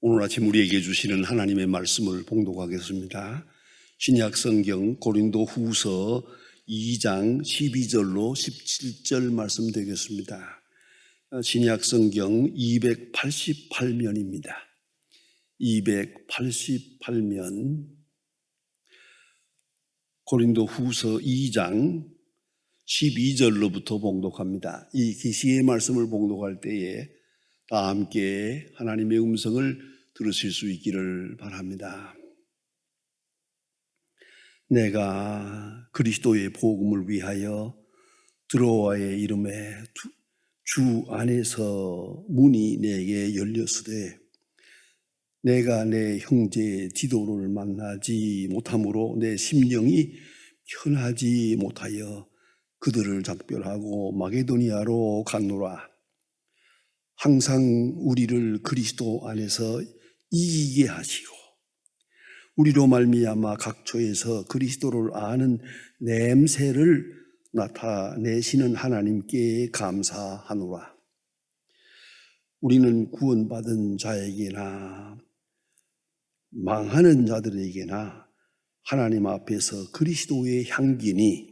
오늘 아침 우리에게 주시는 하나님의 말씀을 봉독하겠습니다. 신약 성경 고린도 후서 2장 12절로 17절 말씀 되겠습니다. 신약 성경 288면입니다. 288면 고린도 후서 2장 12절로부터 봉독합니다. 이 계시의 말씀을 봉독할 때에 다 함께 하나님의 음성을 들으실 수 있기를 바랍니다. 내가 그리스도의 복음을 위하여 드로아의 이름에 주 안에서 문이 내게 열렸으되 내가 내 형제 디도를 만나지 못함으로 내 심령이 편하지 못하여 그들을 작별하고 마게도니아로 갔노라. 항상 우리를 그리스도 안에서 이기게 하시고 우리로 말미암아 각처에서 그리스도를 아는 냄새를 나타내시는 하나님께 감사하노라. 우리는 구원받은 자에게나 망하는 자들에게나 하나님 앞에서 그리스도의 향기니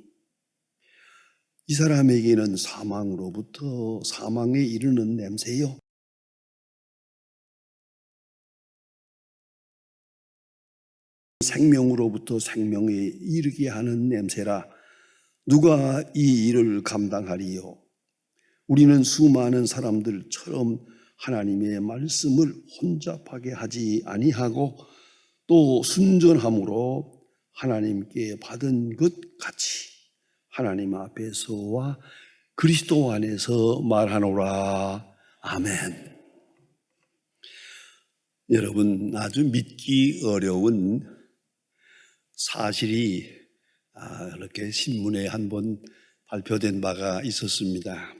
이 사람에게는 사망으로부터 사망에 이르는 냄새요 생명으로부터 생명에 이르게 하는 냄새라. 누가 이 일을 감당하리요? 우리는 수많은 사람들처럼 하나님의 말씀을 혼잡하게 하지 아니하고 또 순전함으로 하나님께 받은 것 같이 하나님 앞에서와 그리스도 안에서 말하노라. 아멘. 여러분, 아주 믿기 어려운 사실이 이렇게 신문에 한번 발표된 바가 있었습니다.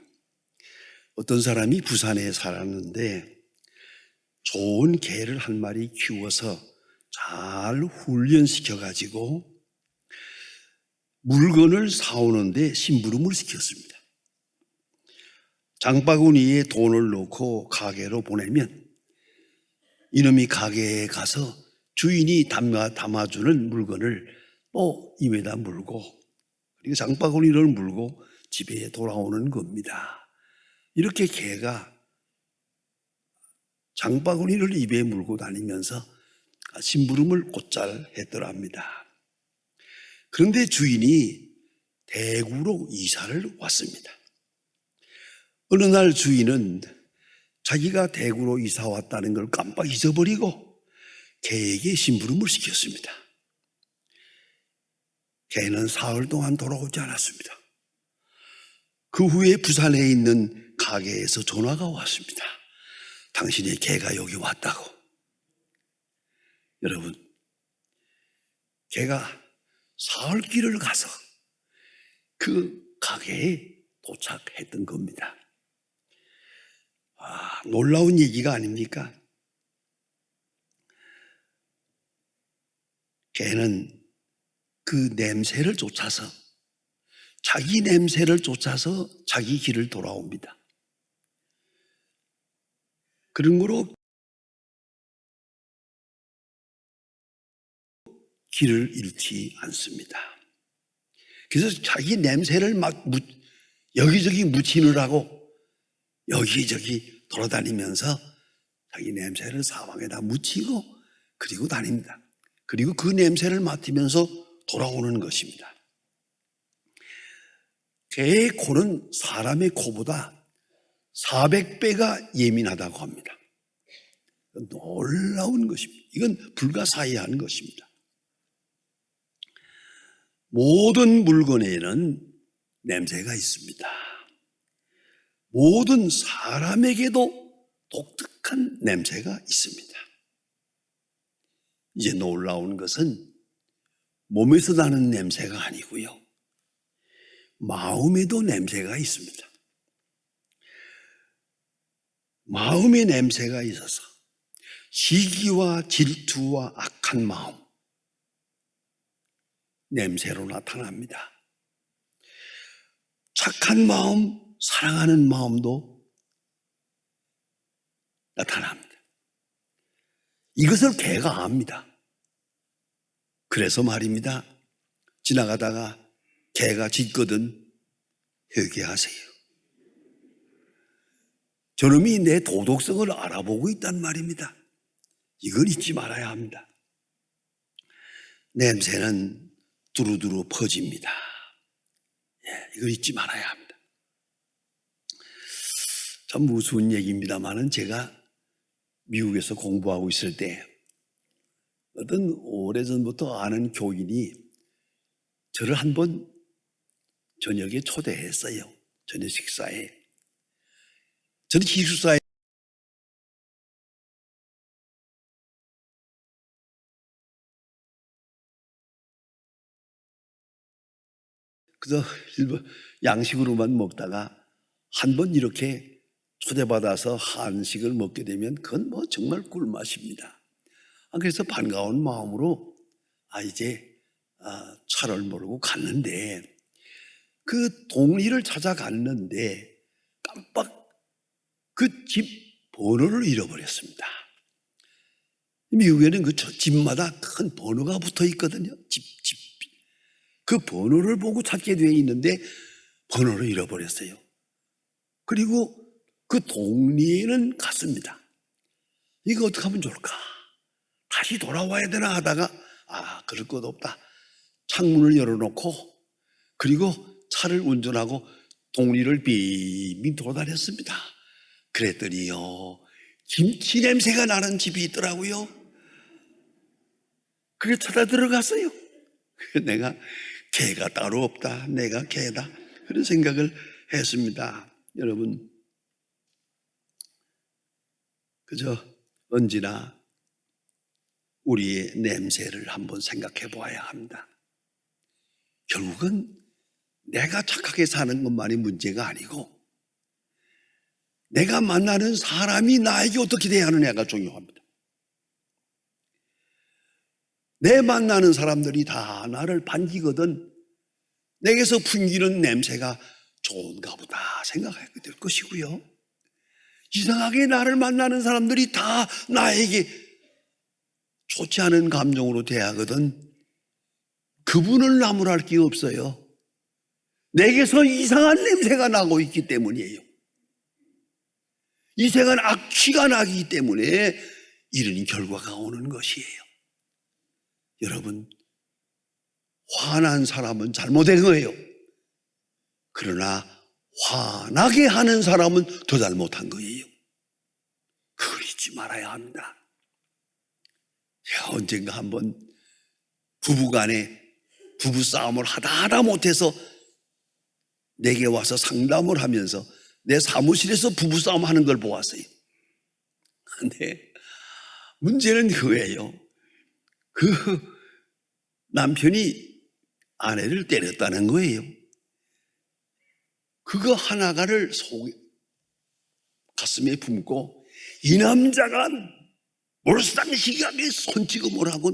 어떤 사람이 부산에 살았는데 좋은 개를 한 마리 키워서 잘 훈련시켜가지고 물건을 사오는데 심부름을 시켰습니다. 장바구니에 돈을 넣고 가게로 보내면 이놈이 가게에 가서 주인이 담아주는 물건을 또 입에다 물고 그리고 장바구니를 물고 집에 돌아오는 겁니다. 이렇게 개가 장바구니를 입에 물고 다니면서 심부름을 곧잘 했더랍니다. 그런데 주인이 대구로 이사를 왔습니다. 어느 날 주인은 자기가 대구로 이사 왔다는 걸 깜빡 잊어버리고 개에게 심부름을 시켰습니다. 개는 사흘 동안 돌아오지 않았습니다. 그 후에 부산에 있는 가게에서 전화가 왔습니다. 당신의 개가 여기 왔다고. 여러분, 개가 사흘 길을 가서 그 가게에 도착했던 겁니다. 놀라운 얘기가 아닙니까? 개는 그 냄새를 쫓아서 자기 냄새를 쫓아서 자기 길을 돌아옵니다. 그러므로 길을 잃지 않습니다. 그래서 자기 냄새를 막 여기저기 묻히느라고 여기저기 돌아다니면서 자기 냄새를 사방에다 묻히고 그리고 다닙니다. 그리고 그 냄새를 맡으면서 돌아오는 것입니다. 개의 코는 사람의 코보다 400배가 예민하다고 합니다. 놀라운 것입니다. 이건 불가사의한 것입니다. 모든 물건에는 냄새가 있습니다. 모든 사람에게도 독특한 냄새가 있습니다. 이제 놀라운 것은 몸에서 나는 냄새가 아니고요. 마음에도 냄새가 있습니다. 마음의 냄새가 있어서 시기와 질투와 악한 마음, 냄새로 나타납니다. 착한 마음, 사랑하는 마음도 나타납니다. 이것을 개가 압니다. 그래서 말입니다. 지나가다가 개가 짖거든 회개하세요. 저놈이 내 도덕성을 알아보고 있단 말입니다. 이걸 잊지 말아야 합니다. 냄새는 두루두루 퍼집니다. 이걸 잊지 말아야 합니다. 참 무서운 얘기입니다만은 제가 미국에서 공부하고 있을 때 어떤 오래전부터 아는 교인이 저를 한번 저녁에 초대했어요. 저녁 식사에. 저는 기숙사에 그래서 양식으로만 먹다가 한 번 이렇게 초대받아서 한식을 먹게 되면 그건 뭐 정말 꿀맛입니다. 그래서 반가운 마음으로 이제 차를 몰고 갔는데 그 동리를 찾아갔는데 깜빡 그 집 번호를 잃어버렸습니다. 미국에는 그 집마다 큰 번호가 붙어 있거든요. 집. 그 번호를 보고 찾게 되어 있는데 번호를 잃어버렸어요. 그리고 그 동리에는 갔습니다. 이거 어떻게 하면 좋을까? 다시 돌아와야 되나 하다가 그럴 것 없다. 창문을 열어놓고 그리고 차를 운전하고 동리를 빙빙 돌아다녔습니다. 그랬더니요, 김치 냄새가 나는 집이 있더라고요. 그래 찾아 들어갔어요. 내가 개가 따로 없다. 내가 개다. 그런 생각을 했습니다. 여러분, 그저 언제나 우리의 냄새를 한번 생각해 보아야 합니다. 결국은 내가 착하게 사는 것만이 문제가 아니고 내가 만나는 사람이 나에게 어떻게 대하느냐가 중요합니다. 내 만나는 사람들이 다 나를 반기거든 내게서 풍기는 냄새가 좋은가 보다 생각하게 될 것이고요. 이상하게 나를 만나는 사람들이 다 나에게 좋지 않은 감정으로 대하거든 그분을 나무랄 게 없어요. 내게서 이상한 냄새가 나고 있기 때문이에요. 이상한 악취가 나기 때문에 이런 결과가 오는 것이에요. 여러분, 화난 사람은 잘못된 거예요. 그러나 화나게 하는 사람은 더 잘못한 거예요. 그걸 잊지 말아야 합니다. 제가 언젠가 한번 부부간에 부부싸움을 하다 못해서 내게 와서 상담을 하면서 내 사무실에서 부부싸움 하는 걸 보았어요. 근데 문제는 그거예요. 그 남편이 아내를 때렸다는 거예요. 그거 하나가를 가슴에 품고 이 남자가 몰상식하게 손찌검을 하고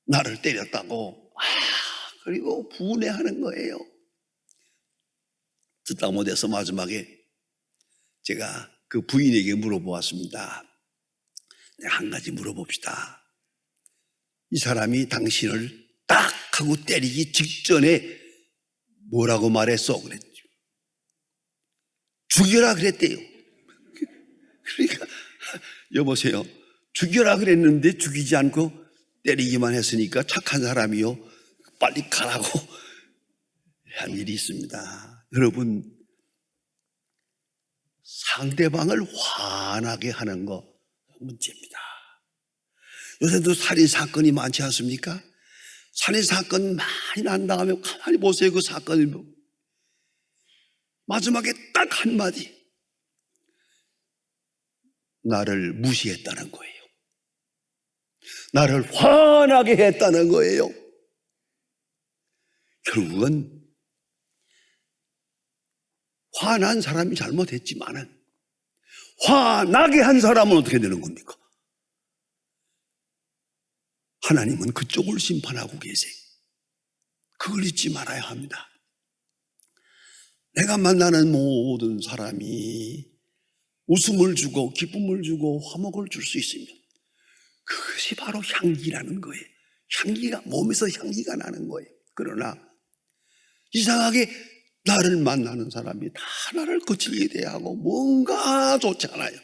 나를 때렸다고 그리고 분해하는 거예요. 듣다 못해서 마지막에 제가 그 부인에게 물어보았습니다. 한 가지 물어봅시다. 이 사람이 당신을 딱 하고 때리기 직전에 뭐라고 말했어? 그랬죠. 죽여라 그랬대요. 그러니까 여보세요. 죽여라 그랬는데 죽이지 않고 때리기만 했으니까 착한 사람이요. 빨리 가라고 한 일이 있습니다. 여러분, 상대방을 화나게 하는 거 문제입니다. 요새도 살인사건이 많지 않습니까? 살인사건 많이 난 다음에 가만히 보세요. 그 사건을 마지막에 딱 한마디 나를 무시했다는 거예요. 나를 화나게 했다는 거예요. 결국은 화난 사람이 잘못했지만은 화나게 한 사람은 어떻게 되는 겁니까? 하나님은 그쪽을 심판하고 계세요. 그걸 잊지 말아야 합니다. 내가 만나는 모든 사람이 웃음을 주고 기쁨을 주고 화목을 줄 수 있으면 그것이 바로 향기라는 거예요. 향기가, 몸에서 향기가 나는 거예요. 그러나 이상하게 나를 만나는 사람이 다 나를 거칠게 대하고 뭔가 좋지 않아요.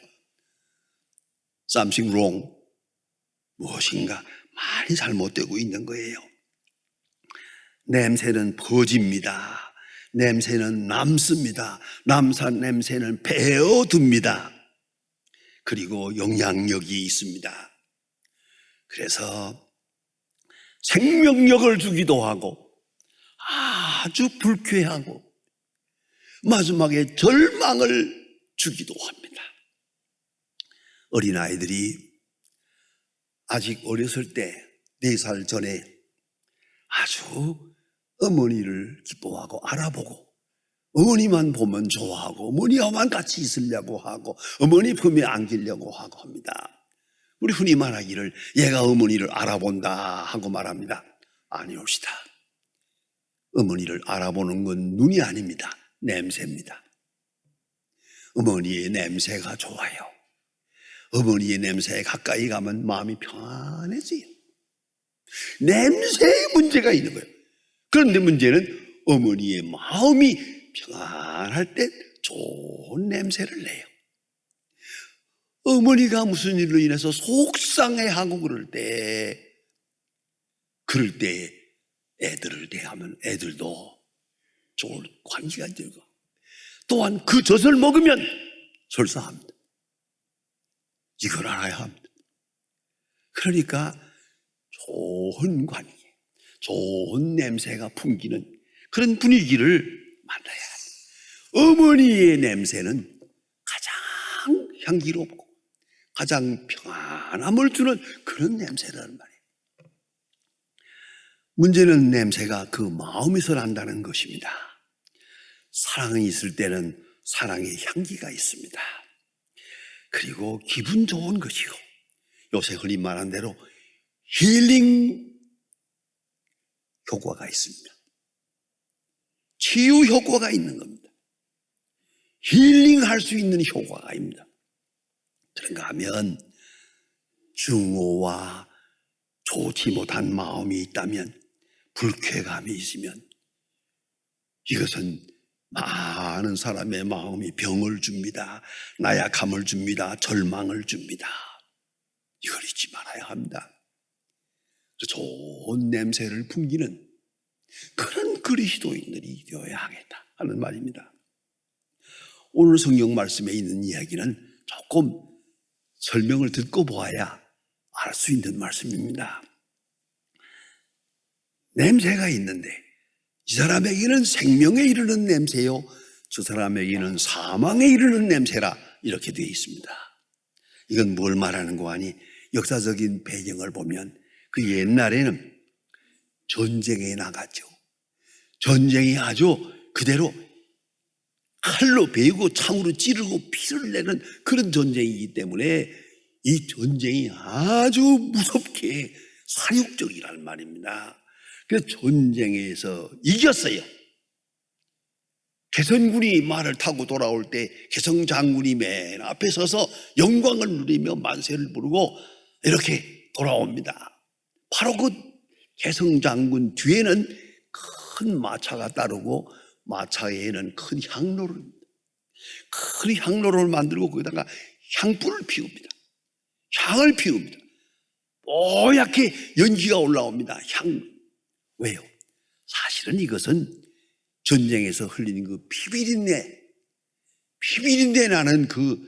Something wrong. 무엇인가 많이 잘못되고 있는 거예요. 냄새는 퍼집니다. 냄새는 남습니다. 남산 냄새는 배어듭니다. 그리고 영향력이 있습니다. 그래서 생명력을 주기도 하고 아주 불쾌하고 마지막에 절망을 주기도 합니다. 어린아이들이 아직 어렸을 때 4살 전에 아주 어머니를 기뻐하고 알아보고 어머니만 보면 좋아하고 어머니와만 같이 있으려고 하고 어머니 품에 안기려고 하고 합니다. 우리 흔히 말하기를 얘가 어머니를 알아본다 하고 말합니다. 아니옵시다. 어머니를 알아보는 건 눈이 아닙니다. 냄새입니다. 어머니의 냄새가 좋아요. 어머니의 냄새에 가까이 가면 마음이 편안해져요. 냄새에 문제가 있는 거예요. 그런데 문제는 어머니의 마음이 평안할 때 좋은 냄새를 내요. 어머니가 무슨 일로 인해서 속상해하고 그럴 때 애들을 대하면 애들도 좋은 관계가 되고 또한 그 젖을 먹으면 설사합니다. 이걸 알아야 합니다. 그러니까 좋은 관계, 좋은 냄새가 풍기는 그런 분위기를 만들어야 해요. 어머니의 냄새는 가장 향기롭고 가장 평안함을 주는 그런 냄새라는 말이에요. 문제는 냄새가 그 마음에서 난다는 것입니다. 사랑이 있을 때는 사랑의 향기가 있습니다. 그리고 기분 좋은 것이고 요새 흔히 말한 대로 힐링 효과가 있습니다. 치유 효과가 있는 겁니다. 힐링할 수 있는 효과가 있습니다. 그런가 하면 증오와 좋지 못한 마음이 있다면 불쾌감이 있으면 이것은 많은 사람의 마음이 병을 줍니다. 나약함을 줍니다. 절망을 줍니다. 이걸 잊지 말아야 합니다. 좋은 냄새를 풍기는 그런 그리스도인들이 되어야 하겠다 하는 말입니다. 오늘 성경 말씀에 있는 이야기는 조금 설명을 듣고 보아야 알 수 있는 말씀입니다. 냄새가 있는데 이 사람에게는 생명에 이르는 냄새요 저 사람에게는 사망에 이르는 냄새라 이렇게 되어 있습니다. 이건 뭘 말하는 거 아니? 역사적인 배경을 보면 그 옛날에는 전쟁에 나갔죠. 전쟁이 아주 그대로 칼로 베고 창으로 찌르고 피를 내는 그런 전쟁이기 때문에 이 전쟁이 아주 무섭게 사육적이란 말입니다. 그래서 전쟁에서 이겼어요. 개선군이 말을 타고 돌아올 때 개성 장군이 맨 앞에 서서 영광을 누리며 만세를 부르고 이렇게 돌아옵니다. 바로 그 개성 장군 뒤에는 큰 마차가 따르고 마차에는 큰 향로를 큰 향로를 만들고 거기다가 향불을 피웁니다. 향을 피웁니다. 뽀얗게 연기가 올라옵니다. 왜요? 사실은 이것은 전쟁에서 흘리는 그 피비린내 나는 그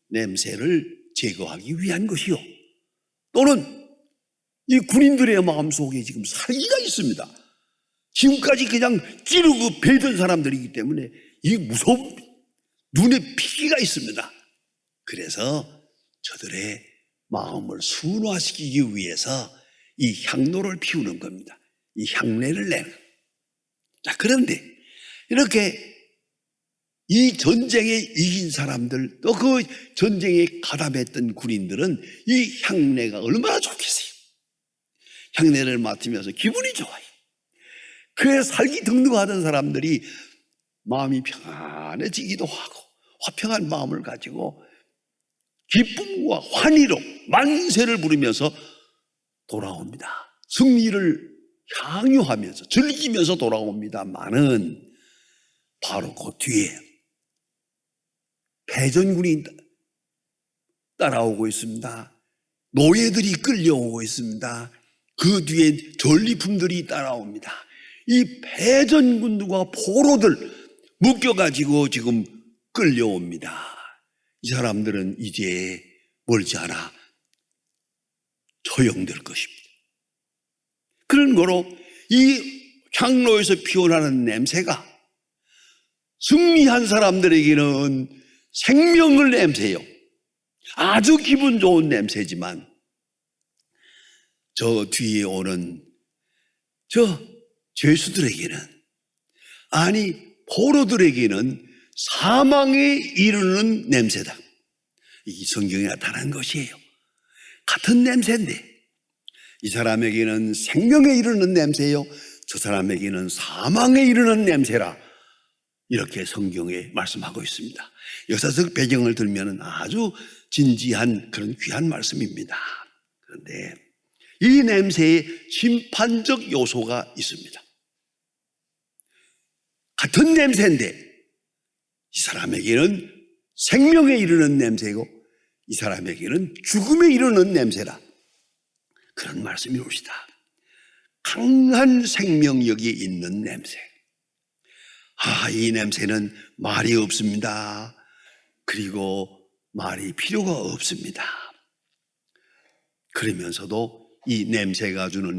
냄새를 제거하기 위한 것이요. 또는 이 군인들의 마음속에 지금 살기가 있습니다. 지금까지 그냥 찌르고 베던 사람들이기 때문에 이 무서운 눈에 피기가 있습니다. 그래서 저들의 마음을 순화시키기 위해서 이 향로를 피우는 겁니다. 이 향내를 내는. 자, 그런데 이렇게 이 전쟁에 이긴 사람들 또 그 전쟁에 가담했던 군인들은 이 향내가 얼마나 좋겠어요. 향내를 맡으면서 기분이 좋아요. 그에 살기 등등하던 사람들이 마음이 평안해지기도 하고 화평한 마음을 가지고 기쁨과 환희로 만세를 부르면서 돌아옵니다. 승리를 향유하면서 즐기면서 돌아옵니다만은 바로 그 뒤에 패전군이 따라오고 있습니다. 노예들이 끌려오고 있습니다. 그 뒤에 전리품들이 따라옵니다. 이 패전군들과 포로들 묶여가지고 지금 끌려옵니다. 이 사람들은 이제 멀지 않아 처형될 것입니다. 그런 거로 이 향로에서 피어나는 냄새가 승리한 사람들에게는 생명을 냄새요. 아주 기분 좋은 냄새지만 저 뒤에 오는 저 죄수들에게는, 아니 포로들에게는 사망에 이르는 냄새다. 이 성경에 나타난 것이에요. 같은 냄새인데 이 사람에게는 생명에 이르는 냄새요, 저 사람에게는 사망에 이르는 냄새라, 이렇게 성경에 말씀하고 있습니다. 역사적 배경을 들면 아주 진지한 그런 귀한 말씀입니다. 그런데 이 냄새에 심판적 요소가 있습니다. 같은 냄새인데 이 사람에게는 생명에 이르는 냄새고 이 사람에게는 죽음에 이르는 냄새라, 그런 말씀이 옵시다. 강한 생명력이 있는 냄새. 이 냄새는 말이 없습니다. 그리고 말이 필요가 없습니다. 그러면서도 이 냄새가 주는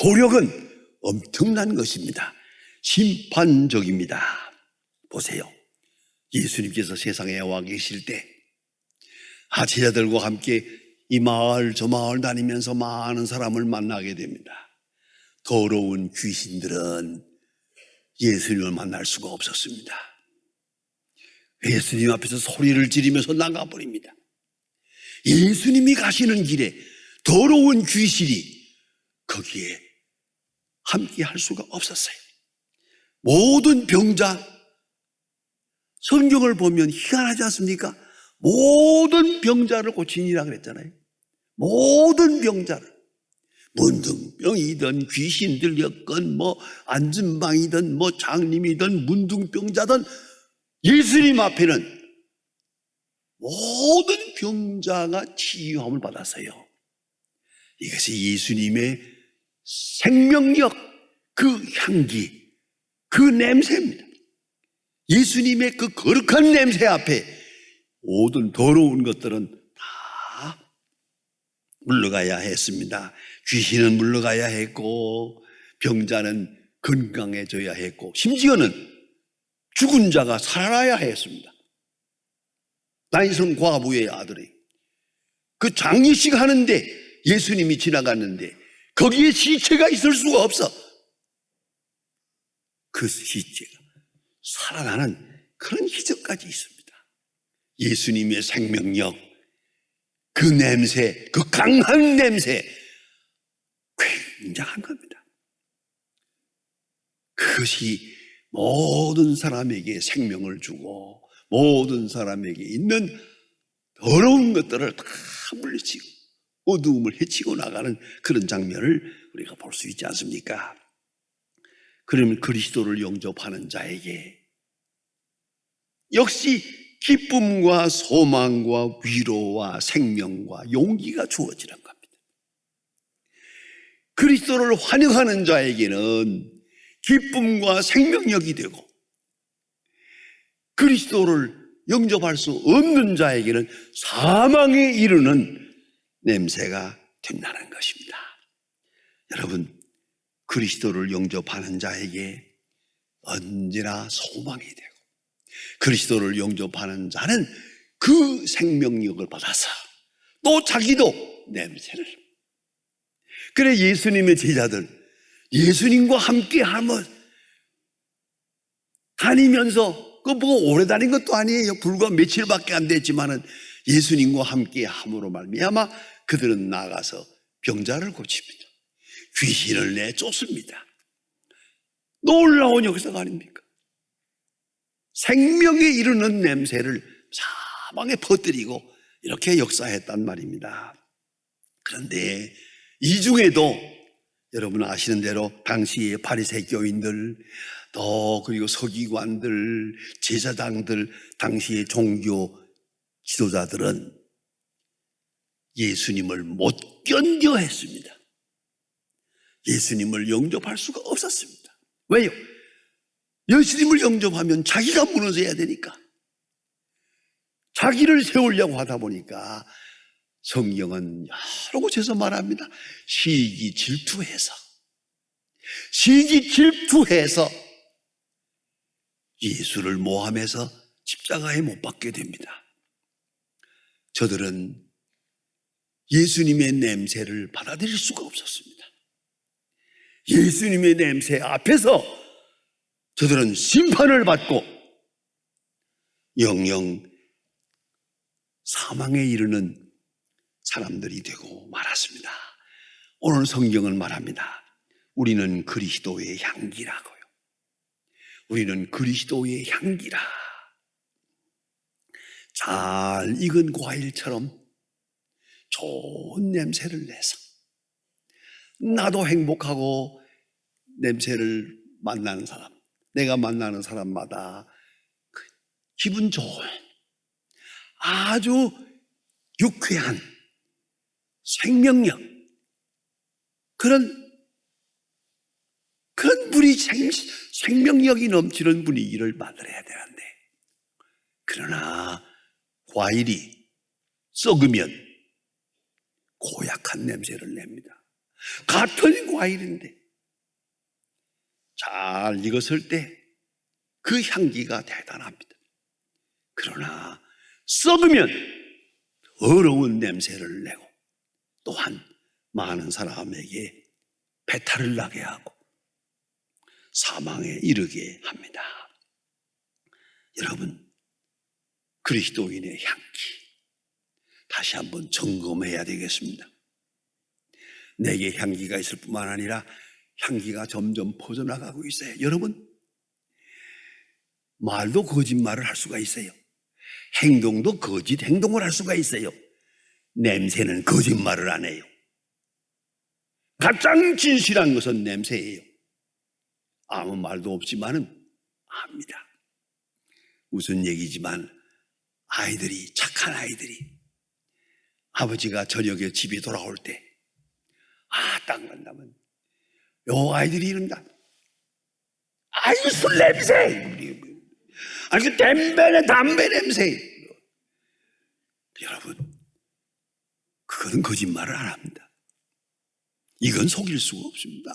효력은 엄청난 것입니다. 심판적입니다. 보세요. 예수님께서 세상에 와 계실 때 제자들과 함께 이 마을 저 마을 다니면서 많은 사람을 만나게 됩니다. 더러운 귀신들은 예수님을 만날 수가 없었습니다. 예수님 앞에서 소리를 지르면서 나가버립니다. 예수님이 가시는 길에 더러운 귀신이 거기에 함께 할 수가 없었어요. 모든 병자, 성경을 보면 희한하지 않습니까? 모든 병자를 고치니라 그랬잖아요. 모든 병자를, 문둥병이든 귀신 들렸건 안진방이든 장님이든 문둥병자든 예수님 앞에는 모든 병자가 치유함을 받았어요. 이것이 예수님의 생명력, 그 향기, 그 냄새입니다. 예수님의 그 거룩한 냄새 앞에 모든 더러운 것들은 다 물러가야 했습니다. 귀신은 물러가야 했고 병자는 건강해져야 했고 심지어는 죽은 자가 살아나야 했습니다. 나인성 과부의 아들이 그 장례식 하는데 예수님이 지나갔는데 거기에 시체가 있을 수가 없어. 그 시체가 살아나는 그런 기적까지 있습니다. 예수님의 생명력, 그 냄새, 그 강한 냄새, 굉장한 겁니다. 그것이 모든 사람에게 생명을 주고 모든 사람에게 있는 더러운 것들을 다 물리치고 어두움을 헤치고 나가는 그런 장면을 우리가 볼 수 있지 않습니까? 그러면 그리스도를 영접하는 자에게 역시 기쁨과 소망과 위로와 생명과 용기가 주어지는 겁니다. 그리스도를 환영하는 자에게는 기쁨과 생명력이 되고 그리스도를 영접할 수 없는 자에게는 사망에 이르는 냄새가 된다는 것입니다. 여러분, 그리스도를 영접하는 자에게 언제나 소망이 되고 그리스도를 영접하는 자는 그 생명력을 받아서 또 자기도 냄새를. 그래 예수님의 제자들, 예수님과 함께 하면 다니면서 오래 다닌 것도 아니에요. 불과 며칠밖에 안 됐지만은 예수님과 함께 함으로 말미암아 그들은 나가서 병자를 고칩니다. 귀신을 내쫓습니다. 놀라운 역사가 아닙니까? 생명에 이르는 냄새를 사방에 퍼뜨리고 이렇게 역사했단 말입니다. 그런데 이 중에도 여러분 아시는 대로 당시의 바리새 교인들 또 그리고 서기관들, 제사장들, 당시의 종교 지도자들은 예수님을 못 견뎌 했습니다. 예수님을 영접할 수가 없었습니다. 왜요? 예수님을 영접하면 자기가 무너져야 되니까. 자기를 세우려고 하다 보니까 성경은 여러 곳에서 말합니다. 시기 질투해서 예수를 모함해서 십자가에 못 박게 됩니다. 저들은 예수님의 냄새를 받아들일 수가 없었습니다. 예수님의 냄새 앞에서 저들은 심판을 받고 영영 사망에 이르는 사람들이 되고 말았습니다. 오늘 성경은 말합니다. 우리는 그리스도의 향기라고요. 우리는 그리스도의 향기라. 잘 익은 과일처럼 좋은 냄새를 내서 나도 행복하고 냄새를 만나는 사람, 내가 만나는 사람마다 기분 좋은 아주 유쾌한 생명력, 그런 생명력이 넘치는 분위기를 만들어야 되는데, 그러나 과일이 썩으면 고약한 냄새를 냅니다. 같은 과일인데 잘 익었을 때 그 향기가 대단합니다. 그러나 썩으면 더러운 냄새를 내고 또한 많은 사람에게 배탈을 나게 하고 사망에 이르게 합니다. 여러분, 그리스도인의 향기 다시 한번 점검해야 되겠습니다. 내게 향기가 있을 뿐만 아니라 향기가 점점 퍼져나가고 있어요. 여러분, 말도 거짓말을 할 수가 있어요. 행동도 거짓 행동을 할 수가 있어요. 냄새는 거짓말을 안 해요. 가장 진실한 것은 냄새예요. 아무 말도 없지만은 압니다. 무슨 얘기지만 아이들이, 착한 아이들이 아버지가 저녁에 집에 돌아올 때 딱 만나면 요 아이들이 이런다. 아이고 술 냄새, 아니 그 담배 냄새. 여러분, 그거는 거짓말을 안 합니다. 이건 속일 수가 없습니다.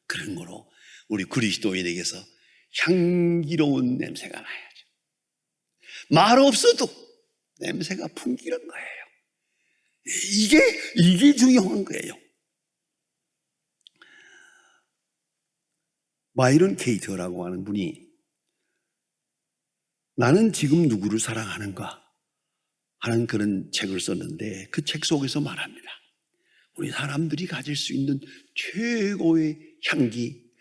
그런 거로 우리 그리스도인에게서 향기로운 냄새가 나야죠. 말 없어도 냄새가 풍기는 거예요. 이게 중요한 거예요. 마이런 케이터라고 하는 분이 나는 지금 누구를 사랑하는가 하는 그런 책을 썼는데, 그 책 속에서 말합니다. 우리 사람들이 가질 수 있는 최고의 향기,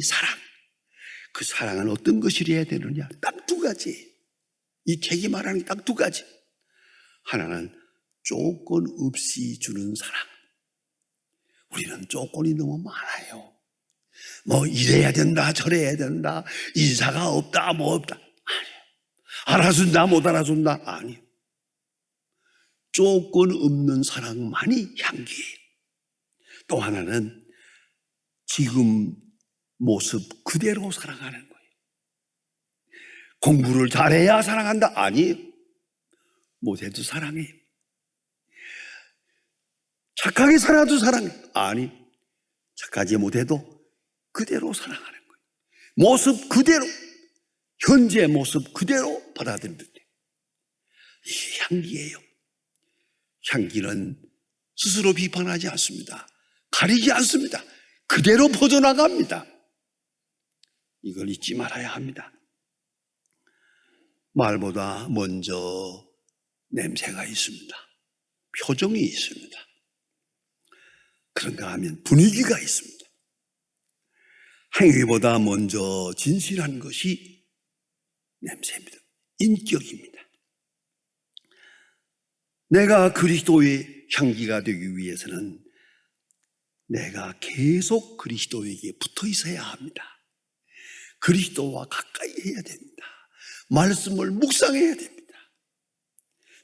사랑. 그 사랑은 어떤 것이어야 되느냐? 딱 두 가지. 이 책이 말하는 게 딱 두 가지. 하나는 조건 없이 주는 사랑. 우리는 조건이 너무 많아요. 뭐 이래야 된다, 저래야 된다, 인사가 없다, 뭐 없다. 아니요. 알아준다, 못 알아준다. 아니요. 조건 없는 사랑만이 향기예요. 또 하나는 지금 모습 그대로 사랑하는 거예요. 공부를 잘해야 사랑한다? 아니에요. 못해도 사랑해요. 착하게 살아도 사랑해요. 아니, 착하지 못해도 그대로 사랑하는 거예요. 모습 그대로, 현재 모습 그대로 받아들이는 거예요. 이게 향기예요. 향기는 스스로 비판하지 않습니다. 가리지 않습니다. 그대로 퍼져나갑니다. 이걸 잊지 말아야 합니다. 말보다 먼저 냄새가 있습니다. 표정이 있습니다. 그런가 하면 분위기가 있습니다. 행위보다 먼저 진실한 것이 냄새입니다. 인격입니다. 내가 그리스도의 향기가 되기 위해서는 내가 계속 그리스도에게 붙어 있어야 합니다. 그리스도와 가까이 해야 됩니다. 말씀을 묵상해야 됩니다.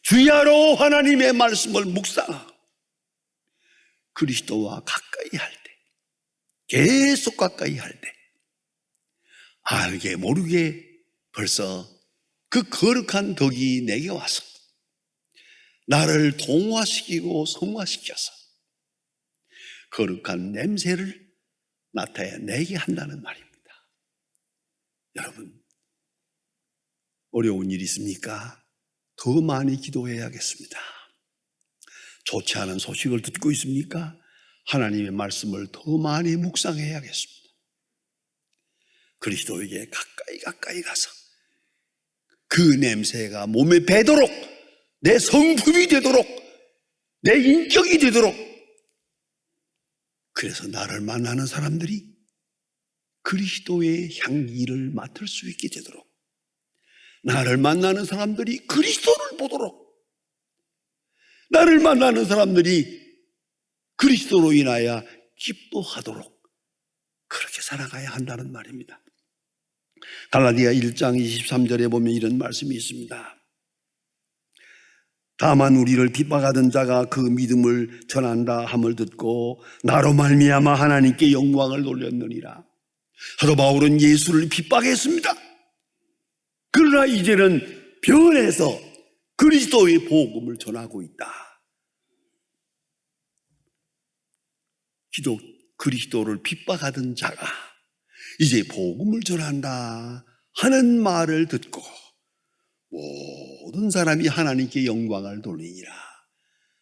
주야로 하나님의 말씀을 묵상하고 그리스도와 가까이 할 때, 계속 가까이 할 때 알게 모르게 벌써 그 거룩한 덕이 내게 와서 나를 동화시키고 성화시켜서 거룩한 냄새를 나타내게 한다는 말입니다. 여러분, 어려운 일 있습니까? 더 많이 기도해야겠습니다. 좋지 않은 소식을 듣고 있습니까? 하나님의 말씀을 더 많이 묵상해야겠습니다. 그리스도에게 가까이 가서 그 냄새가 몸에 배도록, 내 성품이 되도록, 내 인격이 되도록, 그래서 나를 만나는 사람들이 그리스도의 향기를 맡을 수 있게 되도록, 나를 만나는 사람들이 그리스도를 보도록, 나를 만나는 사람들이 그리스도로 인하여 기뻐하도록 그렇게 살아가야 한다는 말입니다. 갈라디아 1장 23절에 보면 이런 말씀이 있습니다. 다만 우리를 핍박하던 자가 그 믿음을 전한다 함을 듣고 나로 말미암아 하나님께 영광을 돌렸느니라. 사도 바울은 예수를 핍박했습니다. 그러나 이제는 변해서 그리스도의 복음을 전하고 있다. 그리스도를 핍박하던 자가 이제 복음을 전한다 하는 말을 듣고 모든 사람이 하나님께 영광을 돌리니라.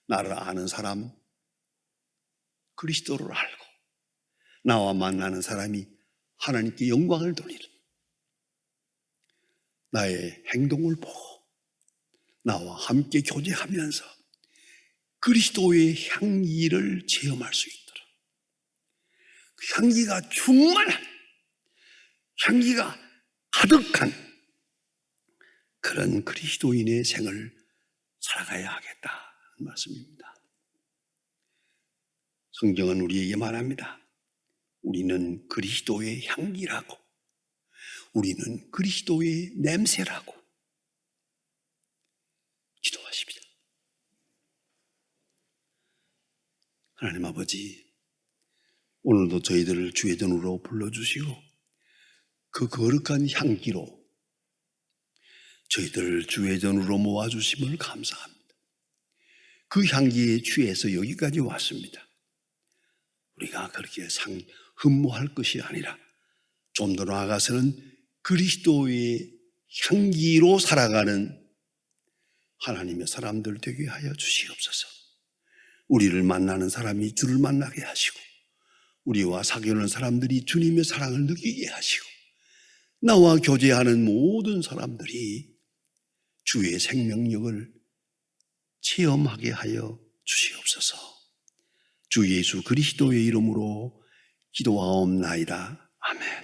나를 아는 사람, 그리스도를 알고 나와 만나는 사람이 하나님께 영광을 돌리는, 나의 행동을 보고 나와 함께 교제하면서 그리스도의 향기를 체험할 수 있도록, 그 향기가 충만한, 향기가 가득한 그런 그리스도인의 생을 살아가야 하겠다는 말씀입니다. 성경은 우리에게 말합니다. 우리는 그리스도의 향기라고, 우리는 그리스도의 냄새라고. 기도하십시오. 하나님 아버지, 오늘도 저희들을 주의 전으로 불러주시고 그 거룩한 향기로 저희들을 주의 전으로 모아주심을 감사합니다. 그 향기에 취해서 여기까지 왔습니다. 우리가 그렇게 흠모할 것이 아니라 좀 더 나아가서는 그리스도의 향기로 살아가는 하나님의 사람들 되게 하여 주시옵소서. 우리를 만나는 사람이 주를 만나게 하시고 우리와 사귀는 사람들이 주님의 사랑을 느끼게 하시고 나와 교제하는 모든 사람들이 주의 생명력을 체험하게 하여 주시옵소서. 주 예수 그리스도의 이름으로 기도하옵나이다. 아멘.